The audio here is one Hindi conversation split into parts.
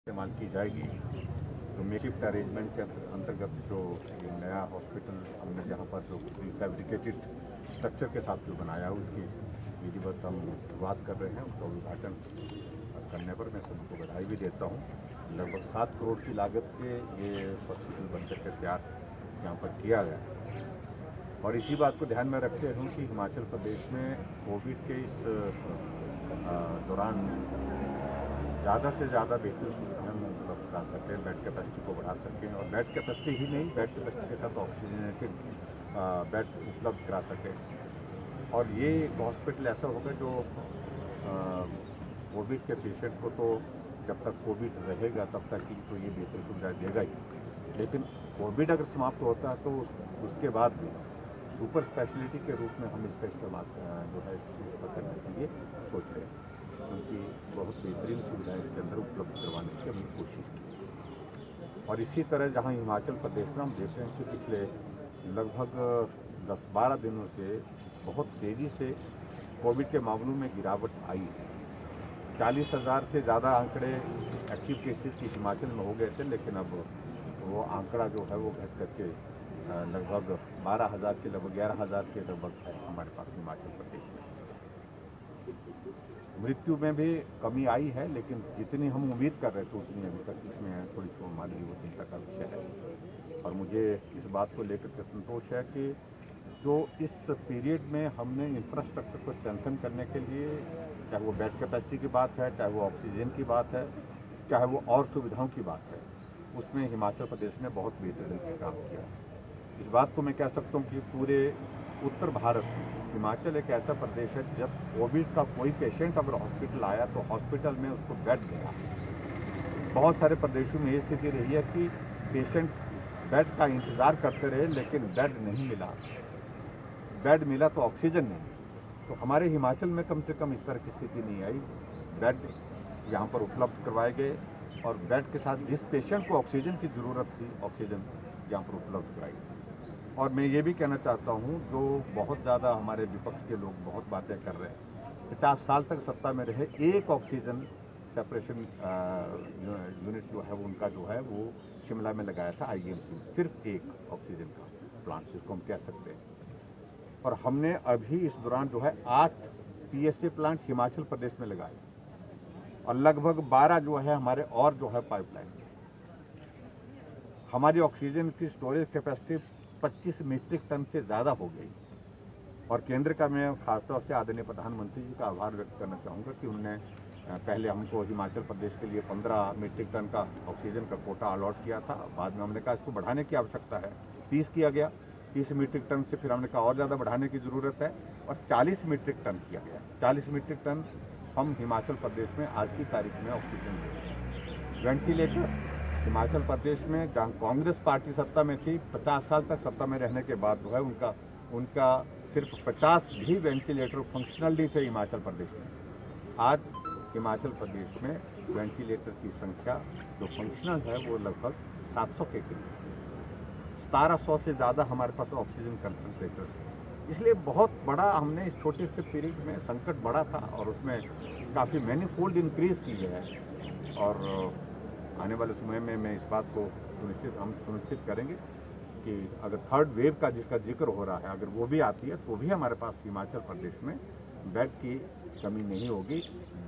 इस्तेमाल की जाएगी। तो मेकशिफ्ट अरेंजमेंट के अंतर्गत जो नया हॉस्पिटल हमने जहाँ पर जो फैब्रिकेटेड स्ट्रक्चर के साथ जो बनाया है उसकी विधिवत हम शुरुआत कर रहे हैं। उसका उद्घाटन करने पर मैं सभी को बधाई भी देता हूँ। लगभग 7 करोड़ की लागत से ये हॉस्पिटल बनकर के तैयार यहाँ पर किया गया और इसी बात को ध्यान में रखते हुए कि हिमाचल प्रदेश में कोविड के इस दौरान ज़्यादा से ज़्यादा बेहतर सुविधाएं उपलब्ध करा सकें, बेड कैपेसिटी को बढ़ा सकें और बेड कैपेसिटी ही नहीं, बेड कैपेसिटी के साथ ऑक्सीजनेटेड बेड उपलब्ध करा सकें। और ये एक हॉस्पिटल ऐसा होगा जो कोविड के पेशेंट को तो जब तक कोविड रहेगा तब तक ही तो ये बेहतर सुविधाएं देगा ही, लेकिन कोविड अगर समाप्त होता है तो उसके बाद भी सुपर स्पेशलिटी के रूप में हम इसका इस्तेमाल जो है करने के लिए सोच रहे हैं, क्योंकि बहुत बेहतरीन सुविधाएं इसके अंदर उपलब्ध करवाने की हमने कोशिश की। और इसी तरह जहां हिमाचल प्रदेश में हम देख रहे हैं कि पिछले लगभग 10-12 दिनों से बहुत तेज़ी से कोविड के मामलों में गिरावट आई है। 40,000 से ज़्यादा आंकड़े एक्टिव केसेस की हिमाचल में हो गए थे, लेकिन अब वो आंकड़ा जो है वो घट करके लगभग 12,000 के लगभग 11,000 के लगभग है हमारे पास हिमाचल प्रदेश में। मृत्यु में भी कमी आई है, लेकिन जितनी हम उम्मीद कर रहे थे उतनी अभी तक इसमें थोड़ी सी हमारी वो चिंता का विषय है। और मुझे इस बात को लेकर के संतोष है कि जो इस पीरियड में हमने इंफ्रास्ट्रक्चर को स्ट्रेंथन करने के लिए, चाहे वो बेड कैपेसिटी की बात है, चाहे वो ऑक्सीजन की बात है, चाहे वो और सुविधाओं की बात है, उसमें हिमाचल प्रदेश ने बहुत बेहतरीन से काम किया। इस बात को मैं कह सकता हूँ कि पूरे उत्तर भारत में हिमाचल एक ऐसा प्रदेश है जब कोविड का कोई पेशेंट अगर हॉस्पिटल आया तो हॉस्पिटल में उसको बेड मिला। बहुत सारे प्रदेशों में ये स्थिति रही है कि पेशेंट बेड का इंतजार करते रहे लेकिन बेड नहीं मिला, बेड मिला तो ऑक्सीजन नहीं। तो हमारे हिमाचल में कम से कम इस तरह की स्थिति नहीं आई। बेड यहाँ पर उपलब्ध करवाए गए और बेड के साथ जिस पेशेंट को ऑक्सीजन की ज़रूरत थी, ऑक्सीजन यहाँ पर उपलब्ध कराई। और मैं ये भी कहना चाहता हूँ, जो बहुत ज़्यादा हमारे विपक्ष के लोग बहुत बातें कर रहे हैं, 50 साल तक सत्ता में रहे, एक ऑक्सीजन सेपरेशन यूनिट जो है उनका जो है वो शिमला में लगाया था आईजीएमसी में, सिर्फ एक ऑक्सीजन का प्लांट जिसको हम कह सकते हैं। और हमने अभी इस दौरान जो है 8 पीएसए प्लांट हिमाचल प्रदेश में लगाए और लगभग 12 जो है हमारे और जो है पाइपलाइन। हमारी ऑक्सीजन की स्टोरेज कैपेसिटी 25 मीट्रिक टन से ज़्यादा हो गई। और केंद्र का मैं खासतौर से आदरणीय प्रधानमंत्री जी का आभार व्यक्त करना चाहूँगा कि उन्होंने पहले हमको हिमाचल प्रदेश के लिए 15 मीट्रिक टन का ऑक्सीजन का कोटा अलॉट किया था। बाद में हमने कहा इसको बढ़ाने की आवश्यकता है, 30 किया गया, 30 मीट्रिक टन से फिर हमने कहा और ज़्यादा बढ़ाने की ज़रूरत है और 40 मीट्रिक टन किया गया। 40 मीट्रिक टन हम हिमाचल प्रदेश में आज की तारीख में ऑक्सीजन दे रहे हैं। वेंटिलेटर हिमाचल प्रदेश में जहाँ कांग्रेस पार्टी सत्ता में थी, 50 साल तक सत्ता में रहने के बाद जो है उनका सिर्फ 50 भी वेंटिलेटर फंक्शनल नहीं थे हिमाचल प्रदेश में। आज हिमाचल प्रदेश में वेंटिलेटर की संख्या जो फंक्शनल है वो लगभग 700 के करीब, 1700 से ज़्यादा हमारे पास ऑक्सीजन कंसंट्रेटर है। इसलिए बहुत बड़ा हमने इस छोटे से पीरियड में संकट बड़ा था और उसमें काफ़ी मैनीफोल्ड इंक्रीज की है। और आने वाले समय में मैं इस बात को सुनिश्चित करेंगे कि अगर थर्ड वेव का जिसका जिक्र हो रहा है अगर वो भी आती है तो भी हमारे पास हिमाचल प्रदेश में बेड की कमी नहीं होगी।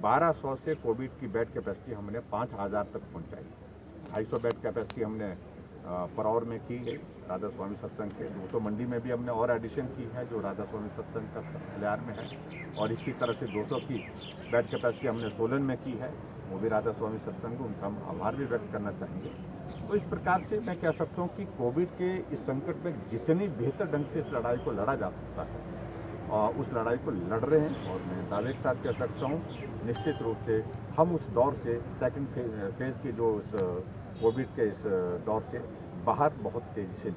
1200 से कोविड की बेड कैपेसिटी हमने 5,000 तक पहुंचाई। 250 बेड कैपेसिटी हमने परौर में की है राधा स्वामी सत्संग के, 200 मंडी में भी हमने और एडिशन की है जो राधा स्वामी सत्संग का खलियार में है। और इसी तरह से 200 की बेड कैपेसिटी हमने सोलन में की है, वो भी राधा स्वामी सत्संग, उनका हम आभार भी व्यक्त करना चाहेंगे। तो इस प्रकार से मैं कह सकता हूँ कि कोविड के इस संकट में जितनी बेहतर ढंग से इस लड़ाई को लड़ा जा सकता है और उस लड़ाई को लड़ रहे हैं। और मैं दावे के साथ कह सकता हूँ निश्चित रूप से हम उस दौर से सेकंड फेज की जो इस कोविड के इस दौर से बाहर बहुत तेजी से